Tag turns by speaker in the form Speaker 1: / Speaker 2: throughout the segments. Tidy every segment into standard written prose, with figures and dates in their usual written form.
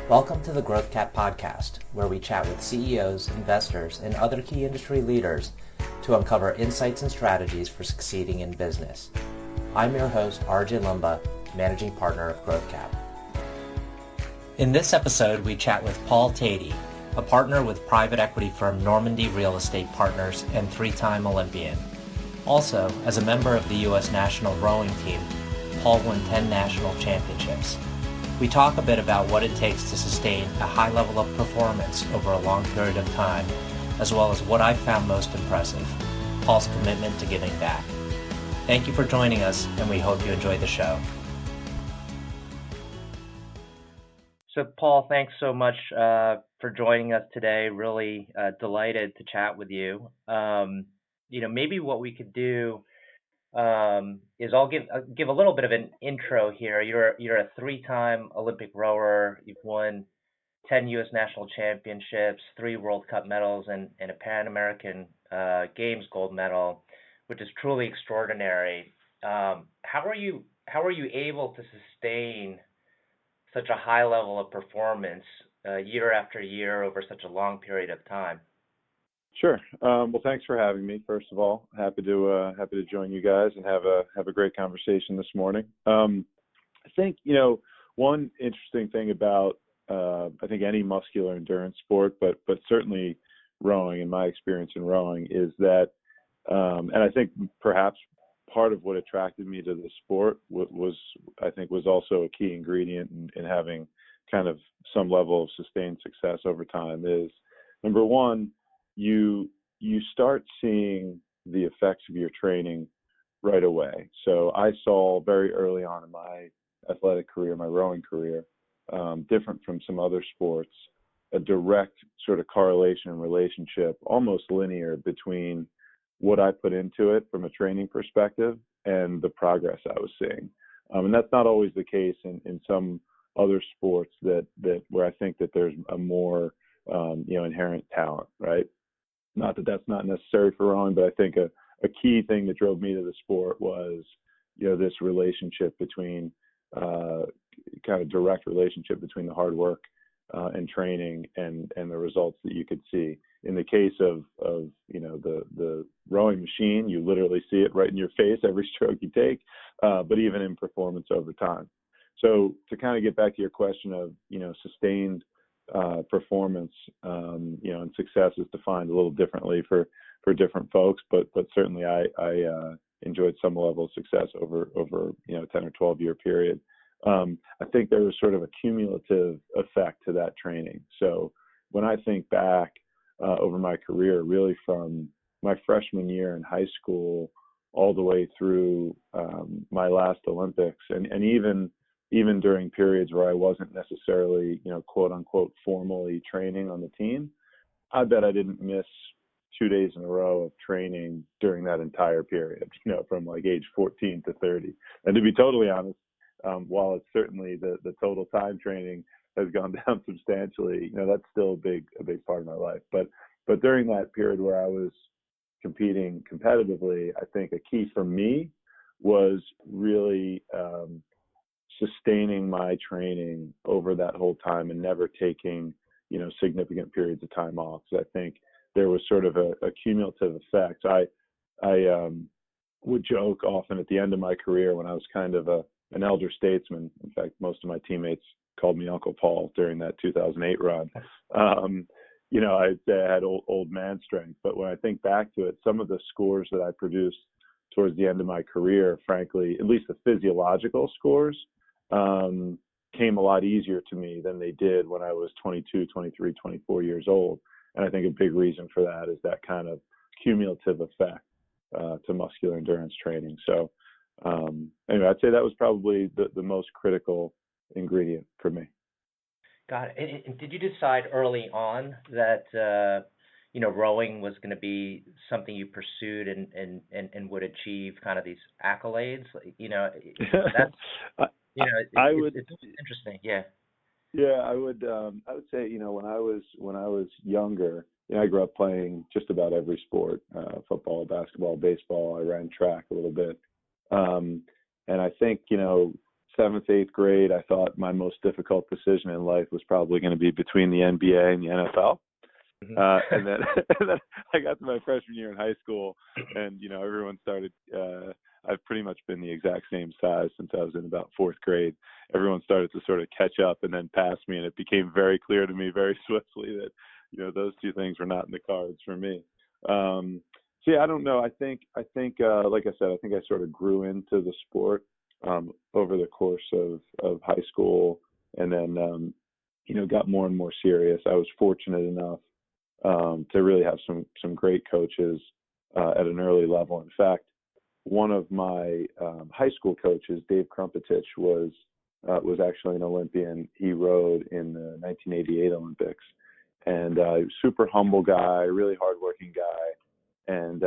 Speaker 1: Welcome to the Growth Cap podcast, where we chat with CEOs, investors, and other key industry leaders to uncover insights and strategies for succeeding in business. I'm your host, RJ Lumba, Managing Partner of Growth Cap. In this episode, we chat with Paul Teti, a partner with private equity firm Normandy Real Estate Partners and three-time Olympian. Also, as a member of the U.S. national rowing team, Paul won 10 national championships. We talk a bit about what it takes to sustain a high level of performance over a long period of time, as well as what I found most impressive, Paul's commitment to giving back. Thank you for joining us, and we hope you enjoy the show. So Paul, thanks so much for joining us today. Really delighted to chat with you. Maybe what we could do is I'll give a little bit of an intro here. You're a three-time Olympic rower. You've won 10 U.S. national championships, 3 World Cup medals, and a Pan American Games gold medal, which is truly extraordinary. How are you able to sustain such a high level of performance year after year over such a long period of time?
Speaker 2: Sure. Well, thanks for having me. First of all, happy to join you guys and have a great conversation this morning. I think one interesting thing about I think any muscular endurance sport, but certainly rowing, in my experience in rowing, is that, and I think perhaps part of what attracted me to the sport was also a key ingredient in having kind of some level of sustained success over time. Is number one, you start seeing the effects of your training right away. So I saw very early on in my athletic career, my rowing career, different from some other sports, a direct sort of correlation and relationship, almost linear, between what I put into it from a training perspective and the progress I was seeing. And that's not always the case in some other sports that where I think that there's a more inherent talent, right? Not that that's not necessary for rowing, but I think a key thing that drove me to the sport was, this relationship between, kind of direct relationship between the hard work and training and the results that you could see. In the case of the rowing machine, you literally see it right in your face every stroke you take, but even in performance over time. So to kind of get back to your question of, sustained performance, and success is defined a little differently for different folks, but certainly I enjoyed some level of success over 10 or 12 year period. I think there was sort of a cumulative effect to that training. So when I think back over my career, really from my freshman year in high school all the way through my last Olympics, and even during periods where I wasn't necessarily, quote unquote, formally training on the team, I bet I didn't miss 2 days in a row of training during that entire period, from like age 14 to 30. And to be totally honest, while it's certainly the total time training has gone down substantially, that's still a big part of my life. But during that period where I was competing competitively, I think a key for me was really sustaining my training over that whole time and never taking, significant periods of time off. So I think there was sort of a cumulative effect. I would joke often at the end of my career when I was kind of an elder statesman. In fact, most of my teammates called me Uncle Paul during that 2008 run. I'd say I had old man strength. But when I think back to it, some of the scores that I produced towards the end of my career, frankly, at least the physiological scores, came a lot easier to me than they did when I was 22, 23, 24 years old. And I think a big reason for that is that kind of cumulative effect to muscular endurance training. So anyway, I'd say that was probably the most critical ingredient for me.
Speaker 1: Got it. And did you decide early on that rowing was going to be something you pursued and would achieve kind of these accolades? That's it's interesting. Yeah.
Speaker 2: Yeah, I would say, when I was younger, I grew up playing just about every sport, football, basketball, baseball. I ran track a little bit. And I think, seventh, eighth grade, I thought my most difficult decision in life was probably going to be between the NBA and the NFL. And then and then I got to my freshman year in high school, and everyone started. I've pretty much been the exact same size since I was in about fourth grade. Everyone started to sort of catch up and then pass me, and it became very clear to me very swiftly that those two things were not in the cards for me. So yeah, I don't know. I think like I said, I think I sort of grew into the sport over the course of high school, and then got more and more serious. I was fortunate enough to really have some great coaches at an early level. In fact, one of my high school coaches, Dave Krumpetich, was actually an Olympian. He rode in the 1988 Olympics, and he was a super humble guy, really hardworking guy, and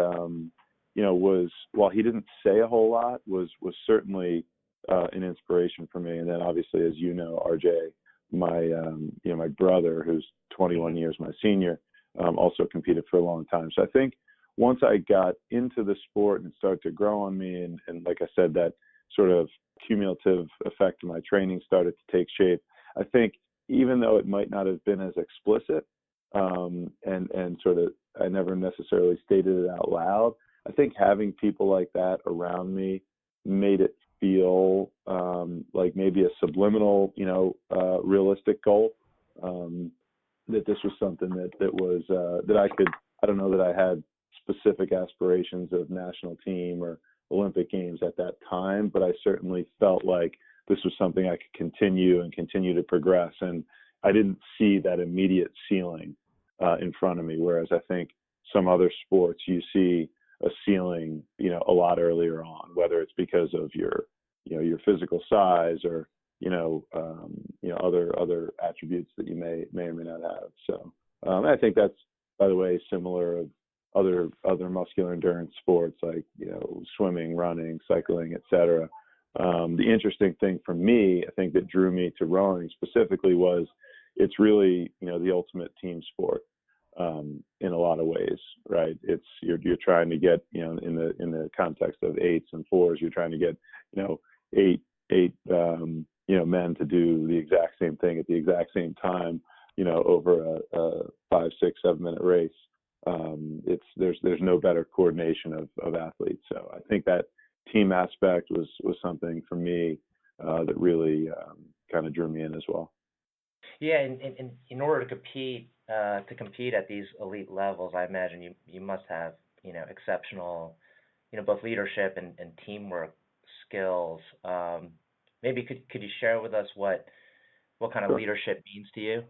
Speaker 2: was, while he didn't say a whole lot, was certainly an inspiration for me. And then obviously, as you know, RJ, my brother, who's 21 years my senior, also competed for a long time. So I think once I got into the sport and it started to grow on me, and like I said, that sort of cumulative effect of my training started to take shape, I think even though it might not have been as explicit, and sort of I never necessarily stated it out loud, I think having people like that around me made it feel like maybe a subliminal, realistic goal. That this was something that was that I could. I don't know that I had specific aspirations of national team or Olympic Games at that time, but I certainly felt like this was something I could continue to progress. And I didn't see that immediate ceiling in front of me, whereas I think some other sports you see a ceiling, a lot earlier on, whether it's because of your physical size or other attributes that you may or may not have. So I think that's, by the way, similar of other muscular endurance sports like swimming, running, cycling, etc. The interesting thing for me, I think, that drew me to rowing specifically was it's really the ultimate team sport in a lot of ways, right? It's you're trying to get in the context of eights and fours, you're trying to get eight men to do the exact same thing at the exact same time, over a 5, 6, 7 minute race. There's no better coordination of athletes. So I think that team aspect was something for me that really kind of drew me in as well.
Speaker 1: Yeah, and in order to compete at these elite levels, I imagine you must have exceptional both leadership and teamwork skills. Maybe could you share with us what kind of leadership means to you?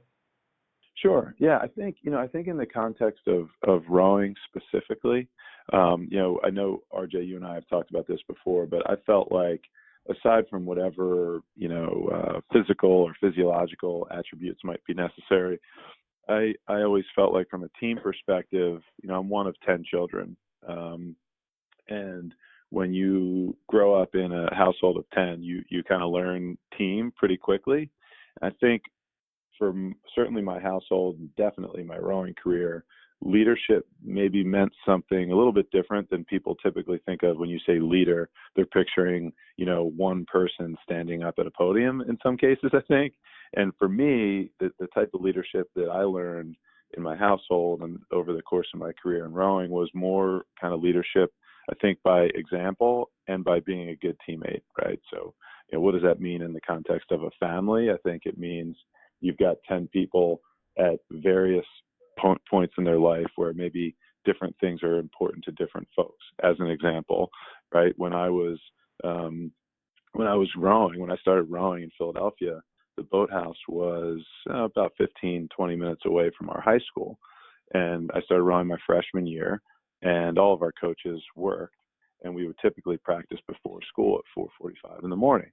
Speaker 2: Sure. Yeah, I think in the context of rowing specifically, I know RJ, you and I have talked about this before, but I felt like aside from whatever physical or physiological attributes might be necessary, I always felt like from a team perspective, I'm one of 10 children, and when you grow up in a household of 10, you kind of learn team pretty quickly. I think for certainly my household, definitely my rowing career, leadership maybe meant something a little bit different than people typically think of when you say leader. They're picturing, one person standing up at a podium in some cases, I think. And for me, the type of leadership that I learned in my household and over the course of my career in rowing was more kind of leadership, I think, by example and by being a good teammate, right? So, what does that mean in the context of a family? I think it means you've got 10 people at various points in their life where maybe different things are important to different folks. As an example, right, when I was rowing, when I started rowing in Philadelphia, the boathouse was about 15, 20 minutes away from our high school. And I started rowing my freshman year, and all of our coaches worked, and we would typically practice before school at 4:45 in the morning.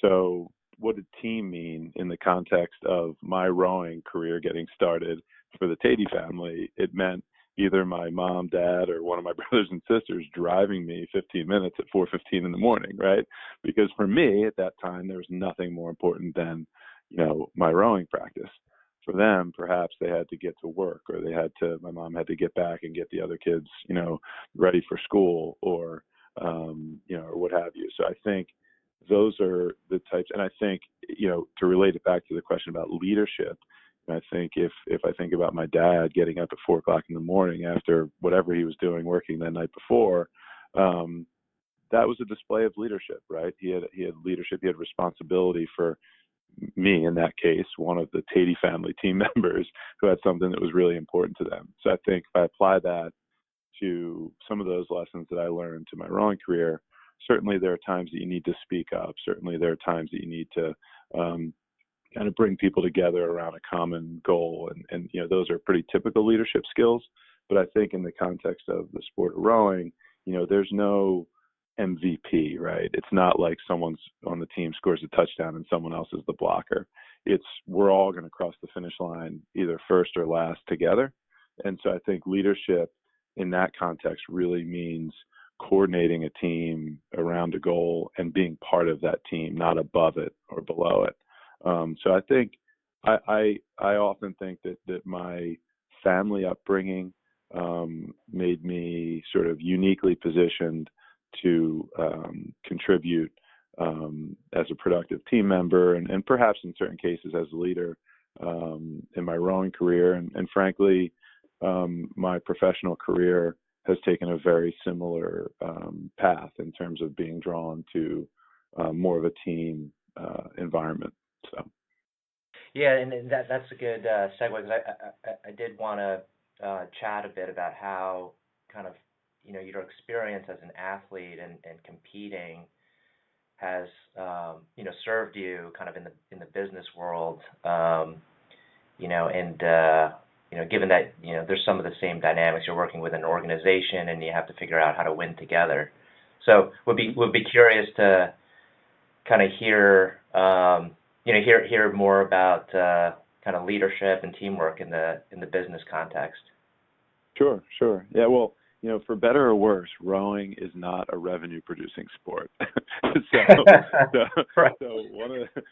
Speaker 2: So what did team mean in the context of my rowing career getting started for the Teti family? It meant either my mom, dad, or one of my brothers and sisters driving me 15 minutes at 4:15 in the morning, right? Because for me at that time, there was nothing more important than, my rowing practice. For them, perhaps they had to get to work, or my mom had to get back and get the other kids, ready for school, or, or what have you. So I think those are the types. And I think, to relate it back to the question about leadership, I think if I think about my dad getting up at 4 o'clock in the morning after whatever he was doing, working the night before, that was a display of leadership, right? He had leadership, he had responsibility for me, in that case, one of the Teti family team members who had something that was really important to them. So I think if I apply that to some of those lessons that I learned to my rowing career, certainly there are times that you need to speak up. Certainly there are times that you need to kind of bring people together around a common goal. And those are pretty typical leadership skills. But I think in the context of the sport of rowing, there's no MVP, right? It's not like someone's on the team scores a touchdown and someone else is the blocker. We're all going to cross the finish line either first or last together. And so I think leadership in that context really means coordinating a team around a goal and being part of that team, not above it or below it. So I think I often think that my family upbringing made me sort of uniquely positioned to contribute as a productive team member and perhaps in certain cases as a leader in my rowing career. And frankly, my professional career has taken a very similar path in terms of being drawn to more of a team environment. So.
Speaker 1: Yeah, and that's a good segue, because I did want to chat a bit about how kind of your experience as an athlete and competing has served you kind of in the business world, given that there's some of the same dynamics. You're working with an organization and you have to figure out how to win together. So would be curious to kind of hear hear more about kind of leadership and teamwork in the business context.
Speaker 2: Sure. Yeah, well, for better or worse, rowing is not a revenue-producing sport.
Speaker 1: Right.
Speaker 2: So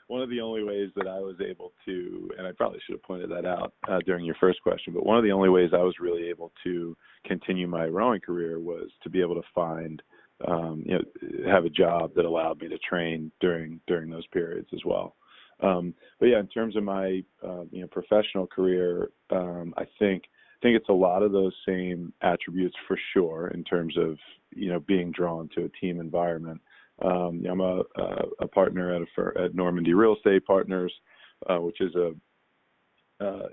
Speaker 2: one of the only ways that I was able to, and I probably should have pointed that out during your first question, but one of the only ways I was really able to continue my rowing career was to be able to find, have a job that allowed me to train during those periods as well. But yeah, in terms of my professional career, I think it's a lot of those same attributes for sure in terms of being drawn to a team environment. I'm a partner at Normandy Real Estate Partners, which is a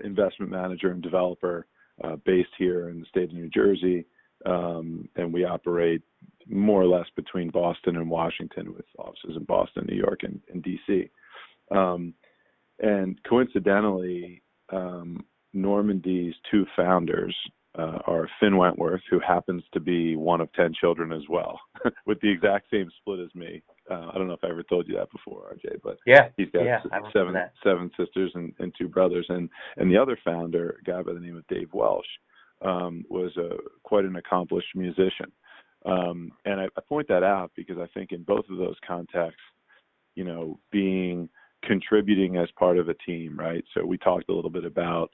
Speaker 2: investment manager and developer based here in the state of New Jersey, and we operate more or less between Boston and Washington, with offices in Boston, New York, and DC. And coincidentally, Normandy's two founders are Finn Wentworth, who happens to be one of 10 children as well, with the exact same split as me. I don't know if I ever told you that before, RJ, but
Speaker 1: yeah,
Speaker 2: he's got seven sisters and two brothers. And the other founder, a guy by the name of Dave Welsh, was quite an accomplished musician. And I point that out because I think in both of those contexts, contributing as part of a team, right? So we talked a little bit about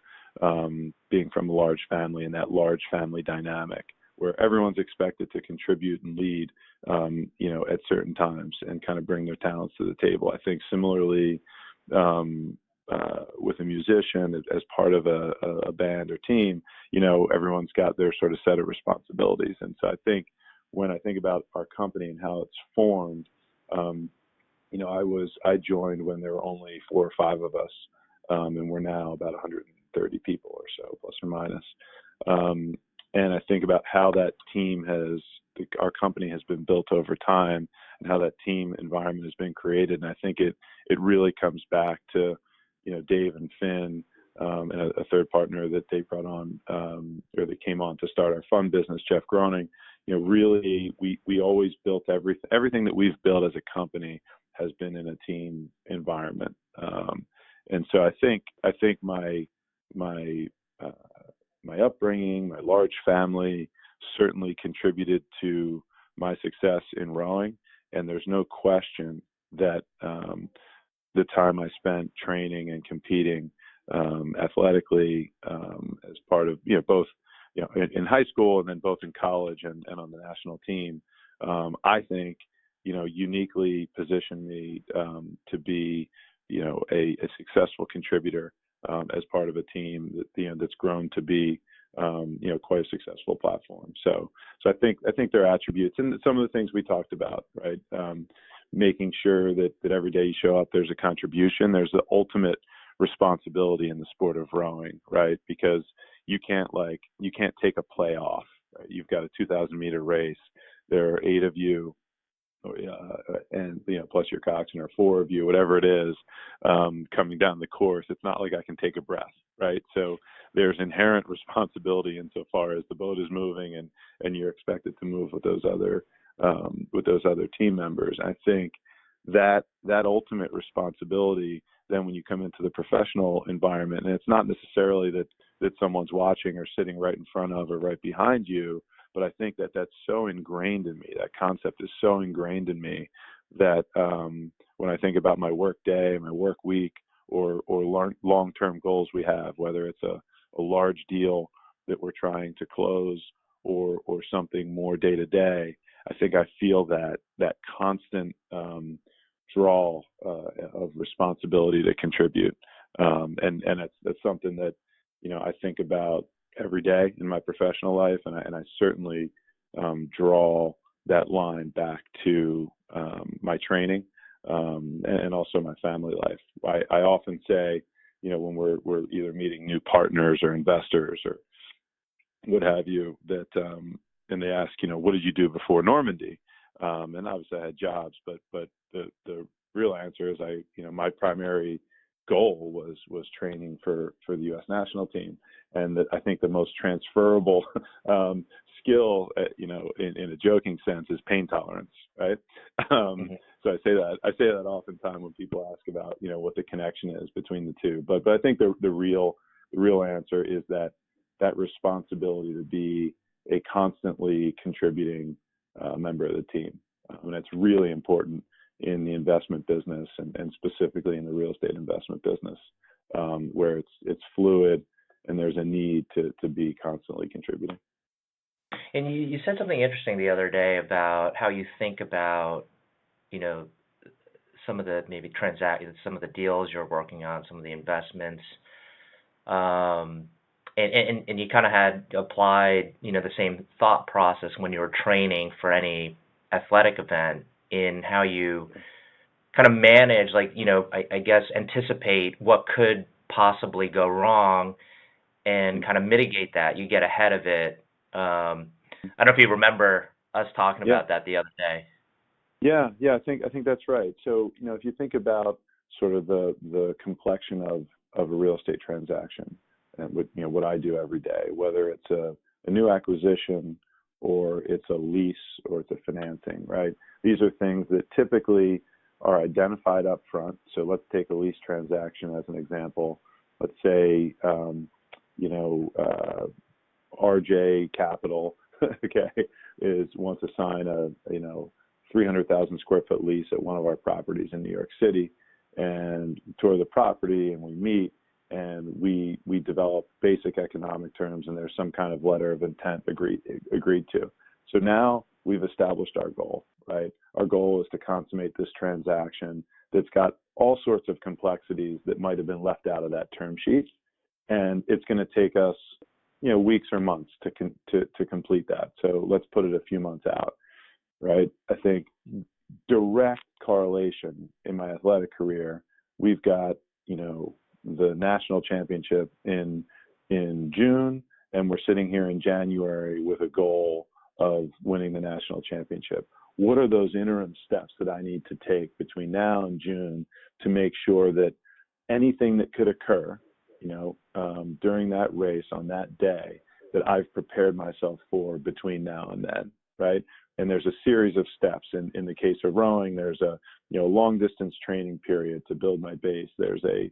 Speaker 2: being from a large family and that large family dynamic where everyone's expected to contribute and lead, at certain times and kind of bring their talents to the table. I think similarly with a musician as part of a band or team, everyone's got their sort of set of responsibilities. And so I think when I think about our company and how it's formed, I joined when there were only 4 or 5 of us, and we're now about 130 people or so, plus or minus. And I think about how that our company has been built over time and how that team environment has been created. And I think it really comes back to, Dave and Finn, and a third partner that they brought on, or they came on to start our fund business, Jeff Groening. Really, we always built everything that we've built as a company has been in a team environment. And so I think my upbringing, my large family certainly contributed to my success in rowing. And there's no question that the time I spent training and competing athletically as part of, both, in high school and then both in college and on the national team, I think uniquely positioned me to be, a successful contributor as part of a team that, that's grown to be, quite a successful platform. So I think there are attributes, and some of the things we talked about, right? Making sure that every day you show up, there's a contribution. There's the ultimate responsibility in the sport of rowing, right? Because you can't take a play off. Right? You've got a 2,000-meter race. There are 8 of you, and plus your coxswain, or 4 of you, whatever it is, coming down the course. It's not like I can take a breath, right? So there's inherent responsibility insofar as the boat is moving, and you're expected to move with those other team members. I think that ultimate responsibility, then when you come into the professional environment, and it's not necessarily that someone's watching or sitting right in front of or right behind you, but I think that that's so ingrained in me. That concept is so ingrained in me that when I think about my work day, my work week, or long-term goals we have, whether it's a large deal that we're trying to close or something more day to day, I think I feel that constant draw of responsibility to contribute, and that's something that I think about every day in my professional life, and I certainly draw that line back to my training and also my family life. I often say, when we're either meeting new partners or investors or what have you, that and they ask, what did you do before Normandy? And obviously I had jobs, but the real answer is my primary goal was training for the U.S. national team, and that I think the most transferable skill, in a joking sense, is pain tolerance, right? So I say that oftentimes when people ask about what the connection is between the two. But I think the real answer is that responsibility to be a constantly contributing member of the team, and it's really important in the investment business and specifically in the real estate investment business, where it's fluid and there's a need to be constantly contributing.
Speaker 1: And you said something interesting the other day about how you think about, some of the maybe transactions, some of the deals you're working on, some of the investments, and you kind of had applied, the same thought process when you were training for any athletic event, in how you kind of manage, I guess, anticipate what could possibly go wrong and kind of mitigate that. You get ahead of it. I don't know if you remember us talking about that the other day.
Speaker 2: Yeah, I think that's right. So, if you think about sort of the complexion of a real estate transaction, and what I do every day, whether it's a new acquisition or it's a lease or it's a financing, right? These are things that typically are identified up front. So let's take a lease transaction as an example. Let's say, RJ Capital, wants to sign a 300,000 square foot lease at one of our properties in New York City, and tour the property, and we meet, and we develop basic economic terms, and there's some kind of letter of intent agreed to. So now we've established our goal, right? Our goal is to consummate this transaction that's got all sorts of complexities that might have been left out of that term sheet, and it's going to take us, weeks or months to complete that. So let's put it a few months out, right? I think direct correlation in my athletic career, we've got, the national championship in June, and we're sitting here in January with a goal of winning the national championship. What are those interim steps that I need to take between now and June to make sure that anything that could occur, during that race on that day, that I've prepared myself for between now and then, right? And there's a series of steps. In the case of rowing, there's a long distance training period to build my base. There's a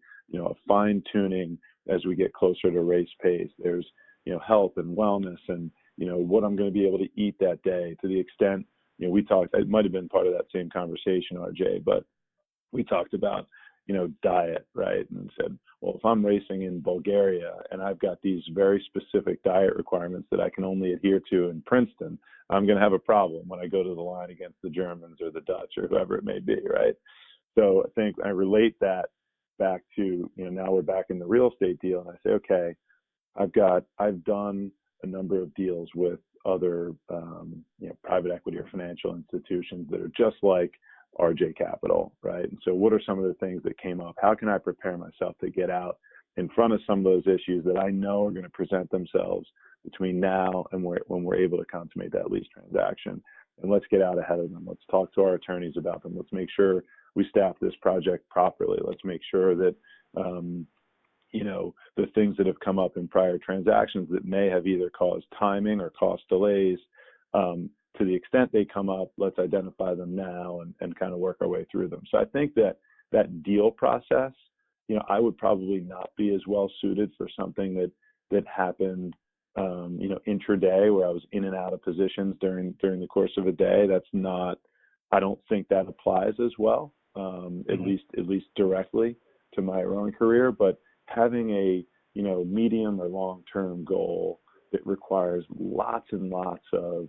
Speaker 2: fine tuning as we get closer to race pace. There's health and wellness, and what I'm going to be able to eat that day, to the extent we talked. It might have been part of that same conversation, RJ, but we talked about diet, right? And said, well, if I'm racing in Bulgaria and I've got these very specific diet requirements that I can only adhere to in Princeton, I'm going to have a problem when I go to the line against the Germans or the Dutch or whoever it may be, right? So I think I relate that back to, now we're back in the real estate deal, and I say, okay, I've done a number of deals with other, private equity or financial institutions that are just like RJ Capital, right? And so what are some of the things that came up? How can I prepare myself to get out in front of some of those issues that I know are going to present themselves between now and when we're able to consummate that lease transaction? And let's get out ahead of them. Let's talk to our attorneys about them. Let's make sure we staff this project properly. Let's make sure that, the things that have come up in prior transactions that may have either caused timing or cost delays, to the extent they come up, let's identify them now and kind of work our way through them. So I think that deal process, I would probably not be as well suited for something that happened, intraday, where I was in and out of positions during the course of a day. That's not, I don't think that applies as well, at least directly to my own career. But having a medium or long-term goal that requires lots and lots of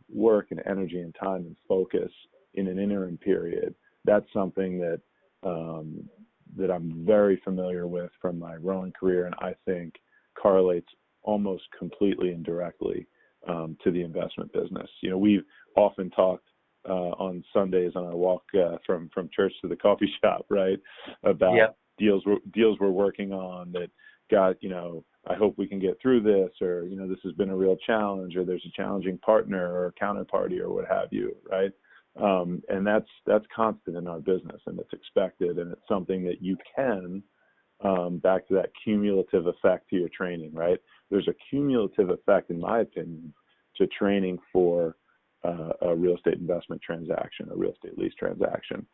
Speaker 2: work and energy and time and focus in an interim period, that's something that I'm very familiar with from my rowing career, and I think correlates almost completely and directly to the investment business. We've often talked on Sundays on our walk from church to the coffee shop, right, about deals we're working on that got, I hope we can get through this, or, this has been a real challenge, or there's a challenging partner or counterparty or what have you, right? And that's constant in our business, and it's expected, and it's something that you can, back to that cumulative effect to your training, right? There's a cumulative effect, in my opinion, to training for a real estate investment transaction, a real estate lease transaction.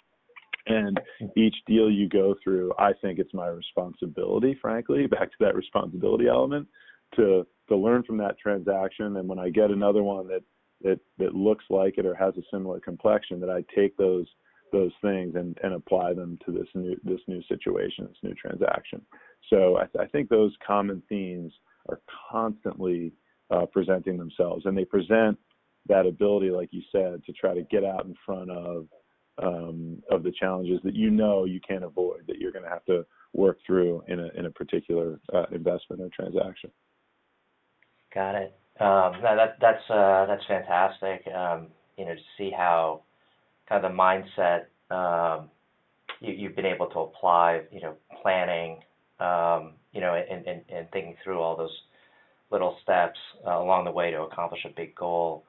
Speaker 2: And each deal you go through, I think it's my responsibility, frankly, back to that responsibility element, to learn from that transaction. And when I get another one that looks like it or has a similar complexion, that I take those things and apply them to this new situation, this new transaction. So I think those common themes are constantly presenting themselves, and they present that ability, like you said, to try to get out in front of the challenges that you can't avoid, that you're going to have to work through in a particular investment or transaction.
Speaker 1: Got it. That's fantastic. To see how kind of the mindset you've been able to apply, planning, and thinking through all those little steps along the way to accomplish a big goal.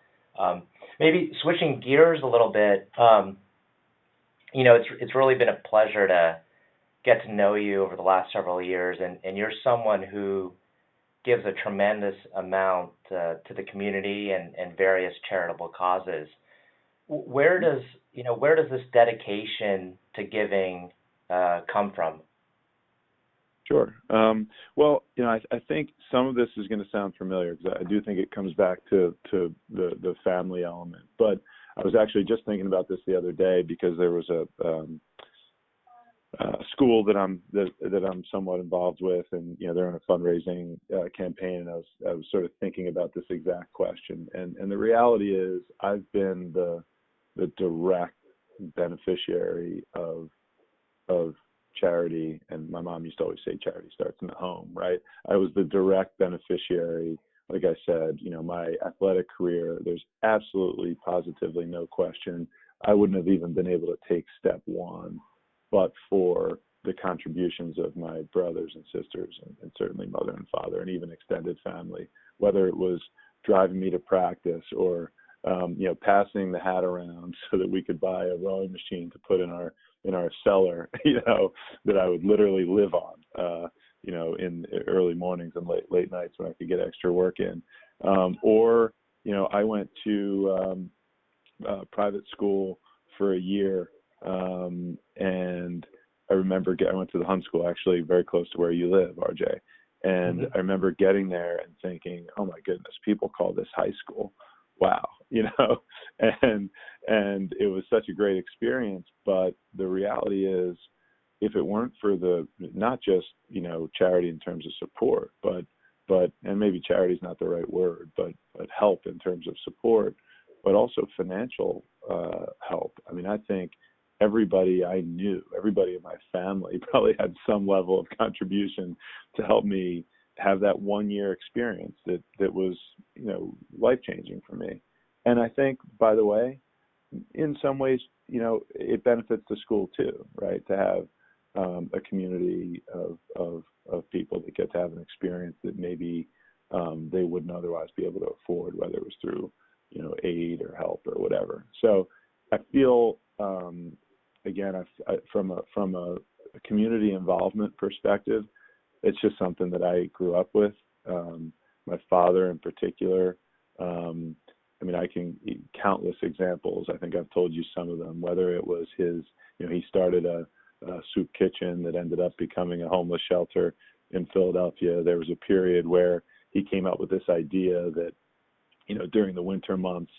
Speaker 1: Maybe switching gears a little bit, it's really been a pleasure to get to know you over the last several years, and you're someone who gives a tremendous amount to the community and various charitable causes. Where does this dedication to giving come from?
Speaker 2: Sure. Well, I think some of this is going to sound familiar, because I do think it comes back to the family element. But I was actually just thinking about this the other day, because there was a school that I'm somewhat involved with, and they're in a fundraising campaign, and I was sort of thinking about this exact question. And the reality is, I've been the direct beneficiary of charity, and my mom used to always say charity starts in the home, right? I was the direct beneficiary. Like I said, my athletic career, there's absolutely, positively no question I wouldn't have even been able to take step one, but for the contributions of my brothers and sisters, and certainly mother and father, and even extended family, whether it was driving me to practice or passing the hat around so that we could buy a rowing machine to put in our cellar, that I would literally live on, in early mornings and late nights when I could get extra work in. Or I went to private school for a year, and I remember I went to the Hun School, actually very close to where you live, RJ. And I remember getting there and thinking, oh my goodness, people call this high school. Wow. And it was such a great experience. But the reality is, if it weren't for not just, charity in terms of support, but and maybe charity is not the right word, but help in terms of support, but also financial help. I mean, I think everybody I knew, everybody in my family probably had some level of contribution to help me have that 1 year experience that was, life changing for me. And I think, by the way, in some ways, it benefits the school too, right? To have a community of people that get to have an experience that maybe they wouldn't otherwise be able to afford, whether it was through, aid or help or whatever. So I feel, again, from a community involvement perspective, it's just something that I grew up with. My father in particular, I mean, I can countless examples. I think I've told you some of them, whether it was his, he started a soup kitchen that ended up becoming a homeless shelter in Philadelphia. There was a period where he came up with this idea that, during the winter months,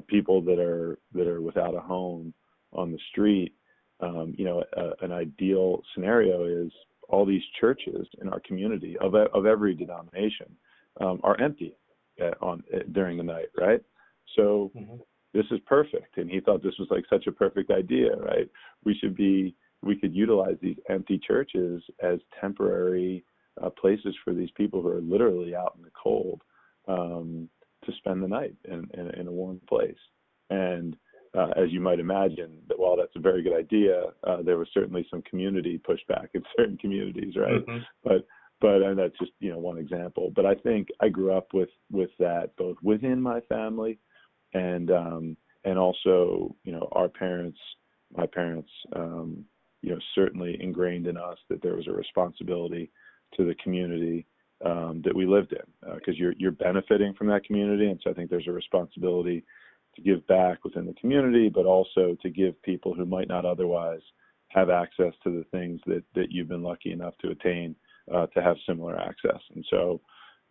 Speaker 2: people that are without a home on the street, an ideal scenario is all these churches in our community of every denomination are empty during the night, right? So this is perfect. And he thought this was like such a perfect idea, right? We could utilize these empty churches as temporary places for these people who are literally out in the cold to spend the night in a warm place. And as you might imagine, that while that's a very good idea, there was certainly some community pushback in certain communities, right? But and that's just one example. But I think I grew up with that both within my family and also our parents, my parents, certainly ingrained in us that there was a responsibility to the community that we lived in, because you're benefiting from that community, and so I think there's a responsibility to give back within the community, but also to give people who might not otherwise have access to the things that you've been lucky enough to attain to have similar access. And so,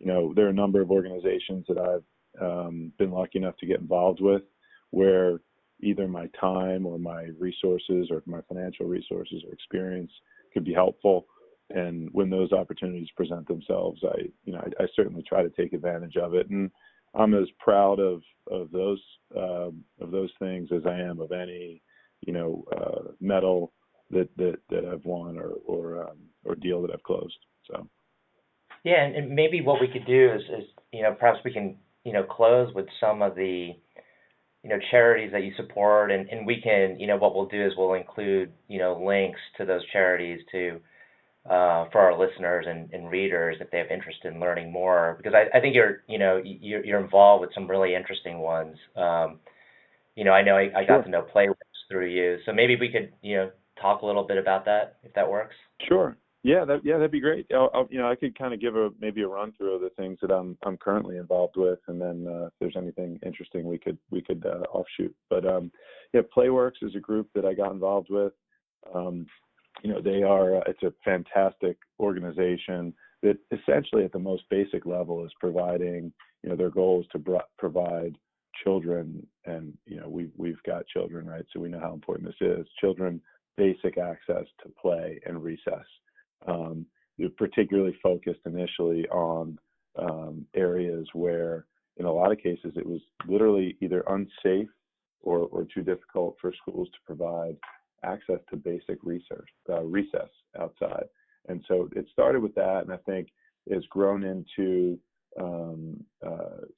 Speaker 2: there are a number of organizations that I've been lucky enough to get involved with where either my time or my resources or my financial resources or experience could be helpful. And when those opportunities present themselves, I certainly try to take advantage of it. And I'm as proud of those things as I am of any medal that I've won or deal that I've closed. So
Speaker 1: yeah, and maybe what we could do is perhaps we can close with some of the charities that you support, and we can what we'll do is we'll include links to those charities to for our listeners and readers if they have interest in learning more, because I think you're involved with some really interesting ones. I know I got to know Playworks through you, so maybe we could talk a little bit about that if that works.
Speaker 2: Sure. Yeah, that'd be great. I could kind of give maybe a run through of the things that I'm currently involved with, and then if there's anything interesting we could offshoot. But Playworks is a group that I got involved with. It's a fantastic organization that essentially at the most basic level is providing, their goal is to provide children, and we've got children, right? So we know how important this is. Children basic access to play and recess. They're particularly focused initially on areas where, in a lot of cases, it was literally either unsafe or too difficult for schools to provide access to basic recess outside. And so it started with that, and I think it's grown into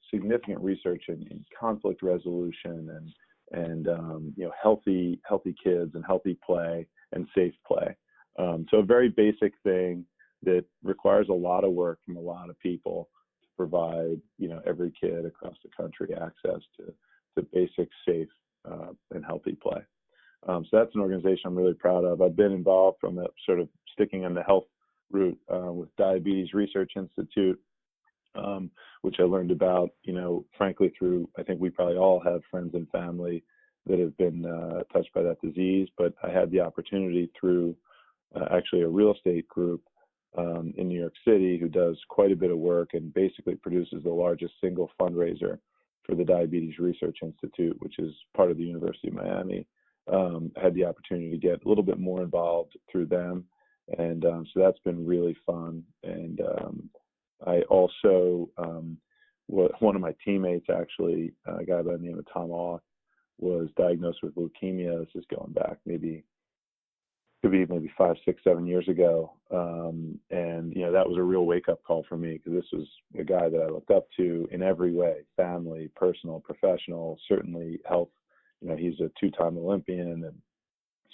Speaker 2: significant research in conflict resolution and healthy kids and healthy play and safe play. So a very basic thing that requires a lot of work from a lot of people to provide every kid across the country access to basic, safe, and healthy play. So that's an organization I'm really proud of. I've been involved from a sort of sticking in the health route with Diabetes Research Institute, which I learned about, frankly, through, I think we probably all have friends and family that have been touched by that disease. But I had the opportunity through actually a real estate group in New York City who does quite a bit of work and basically produces the largest single fundraiser for the Diabetes Research Institute, which is part of the University of Miami, had the opportunity to get a little bit more involved through them. And so that's been really fun. And I also, one of my teammates, actually, a guy by the name of Tom Auk, was diagnosed with leukemia. This is going back could be maybe 5, 6, 7 years ago. And, that was a real wake-up call for me, because this was a guy that I looked up to in every way: family, personal, professional, certainly health. He's a 2-time Olympian and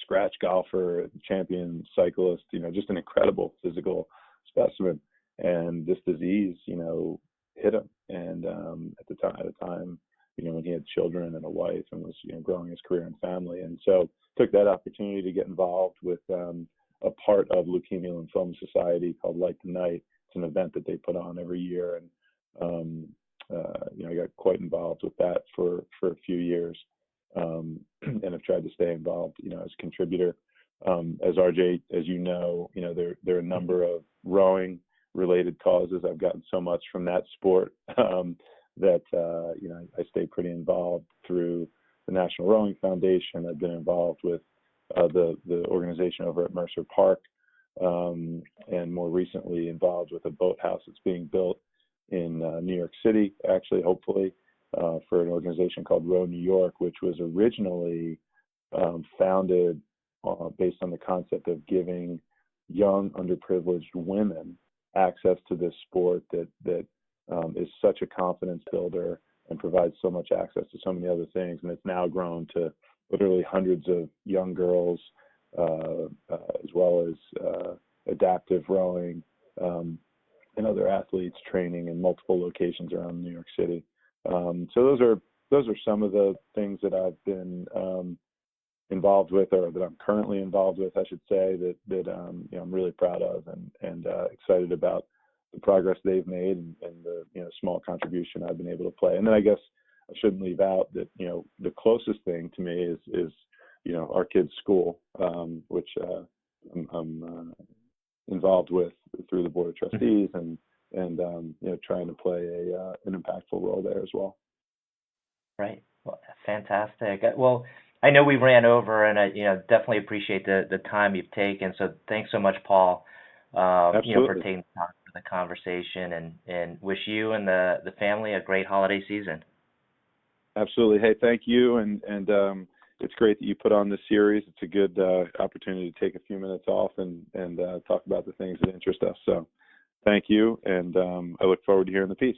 Speaker 2: scratch golfer, champion cyclist, just an incredible physical specimen. And this disease, hit him. And at a time, when he had children and a wife and was, growing his career and family. And so took that opportunity to get involved with a part of Leukemia Lymphoma Society called Light the Night. It's an event that they put on every year. And, I got quite involved with that for a few years. And I've tried to stay involved, as a contributor. As RJ, as there are a number of rowing related causes. I've gotten so much from that sport that I stay pretty involved through the National Rowing Foundation. I've been involved with the organization over at Mercer Park, and more recently involved with a boathouse that's being built in New York City, actually, hopefully, for an organization called Row New York, which was originally founded based on the concept of giving young, underprivileged women access to this sport that is such a confidence builder and provides so much access to so many other things. And it's now grown to literally hundreds of young girls, as well as adaptive rowing, and other athletes training in multiple locations around New York City. So those are some of the things that I've been involved with, or that I'm currently involved with, I should say, that I'm really proud of and excited about the progress they've made and the small contribution I've been able to play. And then I guess I shouldn't leave out that the closest thing to me is our kids' school, which I'm involved with through the board of trustees, and trying to play an impactful role there as well.
Speaker 1: Right. Well, fantastic. Well, I know we ran over, and I definitely appreciate the time you've taken. So thanks so much, Paul. For taking the time for the conversation, and wish you and the family a great holiday season.
Speaker 2: Absolutely. Hey, thank you, and it's great that you put on this series. It's a good opportunity to take a few minutes off and talk about the things that interest us. So thank you, and I look forward to hearing the piece.